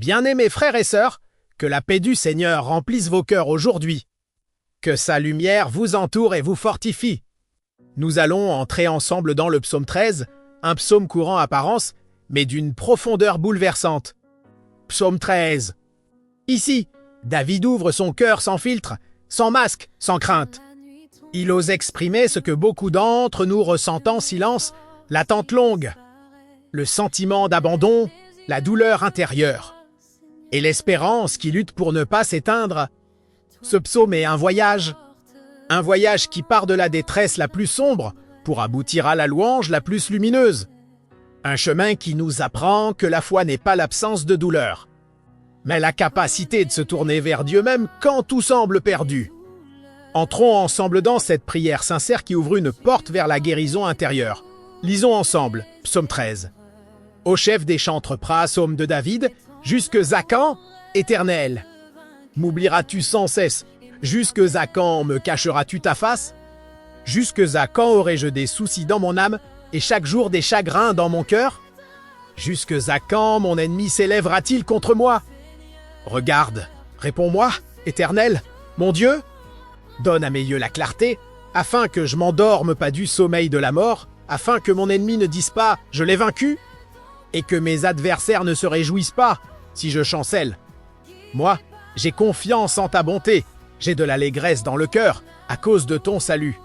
Bien-aimés frères et sœurs, que la paix du Seigneur remplisse vos cœurs aujourd'hui. Que sa lumière vous entoure et vous fortifie. Nous allons entrer ensemble dans le psaume 13, un psaume courant apparence, mais d'une profondeur bouleversante. Psaume 13. Ici, David ouvre son cœur sans filtre, sans masque, sans crainte. Il ose exprimer ce que beaucoup d'entre nous ressentent en silence, l'attente longue, le sentiment d'abandon, la douleur intérieure, et l'espérance qui lutte pour ne pas s'éteindre. Ce psaume est un voyage qui part de la détresse la plus sombre pour aboutir à la louange la plus lumineuse. Un chemin qui nous apprend que la foi n'est pas l'absence de douleur, mais la capacité de se tourner vers Dieu même quand tout semble perdu. Entrons ensemble dans cette prière sincère qui ouvre une porte vers la guérison intérieure. Lisons ensemble, psaume 13. Au chef des chantres psaume de David, jusque à quand, Éternel? M'oublieras-tu sans cesse? Jusque à quand me cacheras-tu ta face? Jusque à quand aurai-je des soucis dans mon âme et chaque jour des chagrins dans mon cœur? Jusque à quand mon ennemi s'élèvera-t-il contre moi? Regarde, réponds-moi, Éternel, mon Dieu. Donne à mes yeux la clarté, afin que je m'endorme pas du sommeil de la mort, afin que mon ennemi ne dise pas « je l'ai vaincu » et que mes adversaires ne se réjouissent pas si je chancelle. Moi, j'ai confiance en ta bonté, j'ai de l'allégresse dans le cœur à cause de ton salut.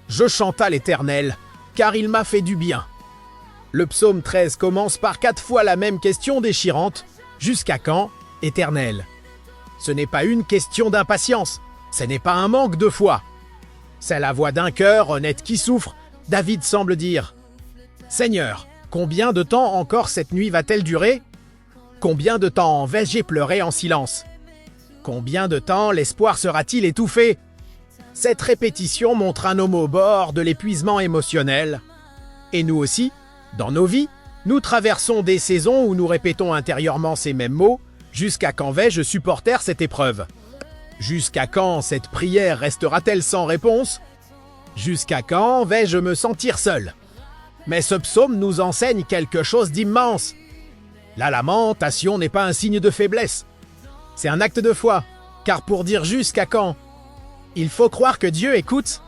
Je chante à l'Éternel, car il m'a fait du bien. Le psaume 13 commence par 4 fois la même question déchirante. Jusqu'à quand, Éternel? Ce n'est pas une question d'impatience, ce n'est pas un manque de foi. C'est la voix d'un cœur honnête qui souffre. David semble dire « Seigneur, combien de temps encore cette nuit va-t-elle durer? Combien de temps vais-je pleurer en silence? Combien de temps l'espoir sera-t-il étouffé ?» Cette répétition montre un homme au bord de l'épuisement émotionnel. Et nous aussi, dans nos vies, nous traversons des saisons où nous répétons intérieurement ces mêmes mots. Jusqu'à quand vais-je supporter cette épreuve? Jusqu'à quand cette prière restera-t-elle sans réponse? Jusqu'à quand vais-je me sentir seul? Mais ce psaume nous enseigne quelque chose d'immense. La lamentation n'est pas un signe de faiblesse. C'est un acte de foi, car pour dire jusqu'à quand, il faut croire que Dieu écoute.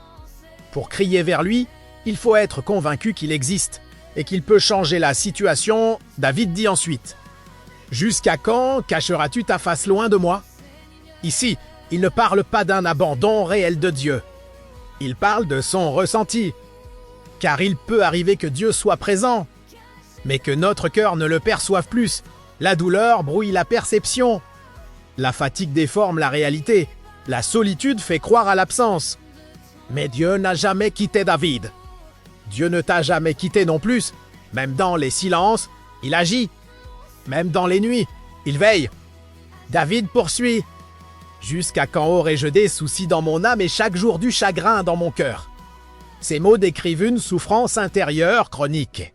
Pour crier vers lui, il faut être convaincu qu'il existe et qu'il peut changer la situation. David dit ensuite « Jusqu'à quand cacheras-tu ta face loin de moi ?» Ici, il ne parle pas d'un abandon réel de Dieu. Il parle de son ressenti. Car il peut arriver que Dieu soit présent, mais que notre cœur ne le perçoive plus. La douleur brouille la perception. La fatigue déforme la réalité. La solitude fait croire à l'absence. Mais Dieu n'a jamais quitté David. Dieu ne t'a jamais quitté non plus. Même dans les silences, il agit. Même dans les nuits, il veille. David poursuit. « Jusqu'à quand aurai-je des soucis dans mon âme et chaque jour du chagrin dans mon cœur ?» Ces mots décrivent une souffrance intérieure chronique.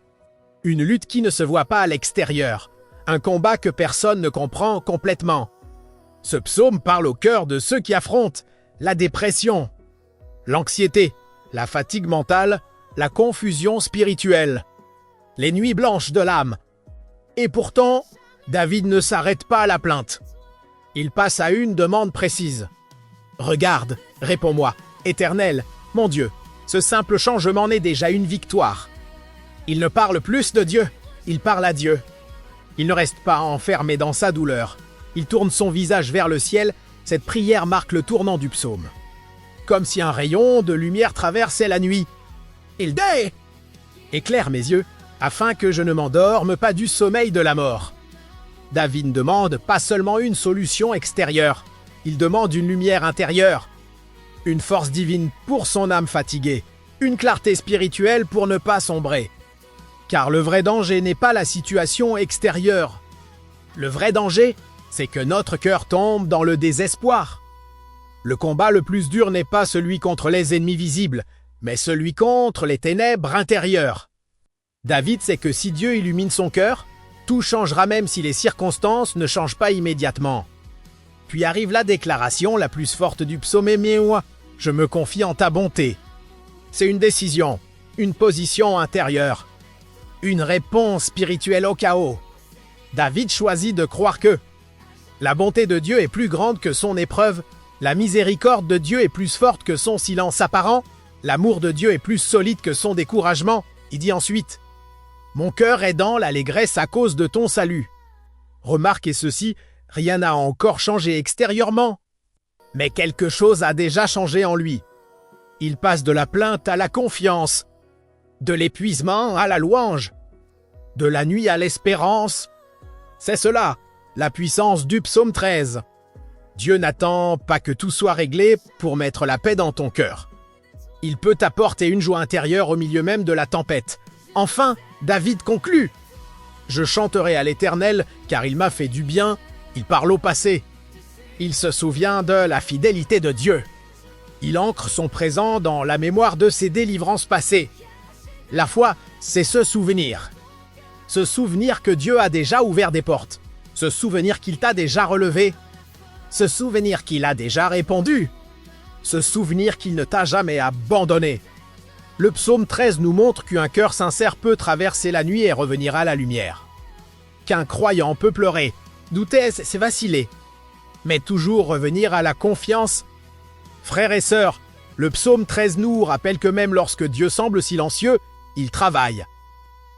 Une lutte qui ne se voit pas à l'extérieur. Un combat que personne ne comprend complètement. Ce psaume parle au cœur de ceux qui affrontent la dépression, l'anxiété, la fatigue mentale, la confusion spirituelle, les nuits blanches de l'âme. Et pourtant, David ne s'arrête pas à la plainte. Il passe à une demande précise. « Regarde, réponds-moi, Éternel, mon Dieu, ce simple changement est déjà une victoire. » Il ne parle plus de Dieu, il parle à Dieu. Il ne reste pas enfermé dans sa douleur. Il tourne son visage vers le ciel. Cette prière marque le tournant du psaume. Comme si un rayon de lumière traversait la nuit. Il dit « Éclaire mes yeux, afin que je ne m'endorme pas du sommeil de la mort. » David ne demande pas seulement une solution extérieure, il demande une lumière intérieure, une force divine pour son âme fatiguée, une clarté spirituelle pour ne pas sombrer. Car le vrai danger n'est pas la situation extérieure. Le vrai danger, c'est que notre cœur tombe dans le désespoir. Le combat le plus dur n'est pas celui contre les ennemis visibles, mais celui contre les ténèbres intérieures. David sait que si Dieu illumine son cœur, tout changera même si les circonstances ne changent pas immédiatement. Puis arrive la déclaration la plus forte du psaume « Moi, je me confie en ta bonté ». C'est une décision, une position intérieure, une réponse spirituelle au chaos. David choisit de croire que la bonté de Dieu est plus grande que son épreuve, la miséricorde de Dieu est plus forte que son silence apparent, l'amour de Dieu est plus solide que son découragement. Il dit ensuite « Mon cœur est dans l'allégresse à cause de ton salut. » Remarquez ceci, rien n'a encore changé extérieurement, mais quelque chose a déjà changé en lui. Il passe de la plainte à la confiance, de l'épuisement à la louange, de la nuit à l'espérance. C'est cela, la puissance du psaume 13. Dieu n'attend pas que tout soit réglé pour mettre la paix dans ton cœur. Il peut t'apporter une joie intérieure au milieu même de la tempête. Enfin, David conclut « Je chanterai à l'Éternel, car il m'a fait du bien. » Il parle au passé. Il se souvient de la fidélité de Dieu. Il ancre son présent dans la mémoire de ses délivrances passées. La foi, c'est se souvenir. Se souvenir que Dieu a déjà ouvert des portes. Se souvenir qu'il t'a déjà relevé. Se souvenir qu'il a déjà répondu. Se souvenir qu'il ne t'a jamais abandonné. Le psaume 13 nous montre qu'un cœur sincère peut traverser la nuit et revenir à la lumière. Qu'un croyant peut pleurer, douter, c'est vaciller, mais toujours revenir à la confiance. Frères et sœurs, le psaume 13 nous rappelle que même lorsque Dieu semble silencieux, il travaille.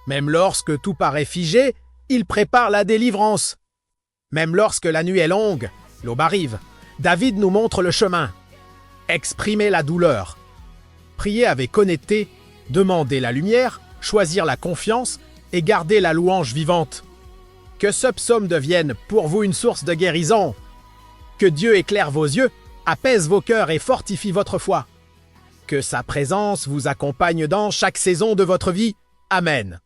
Même lorsque tout paraît figé, il prépare la délivrance. Même lorsque la nuit est longue, l'aube arrive. David nous montre le chemin. Exprimer la douleur. Prier avec honnêteté, demander la lumière, choisir la confiance et garder la louange vivante. Que ce psaume devienne pour vous une source de guérison. Que Dieu éclaire vos yeux, apaise vos cœurs et fortifie votre foi. Que sa présence vous accompagne dans chaque saison de votre vie. Amen.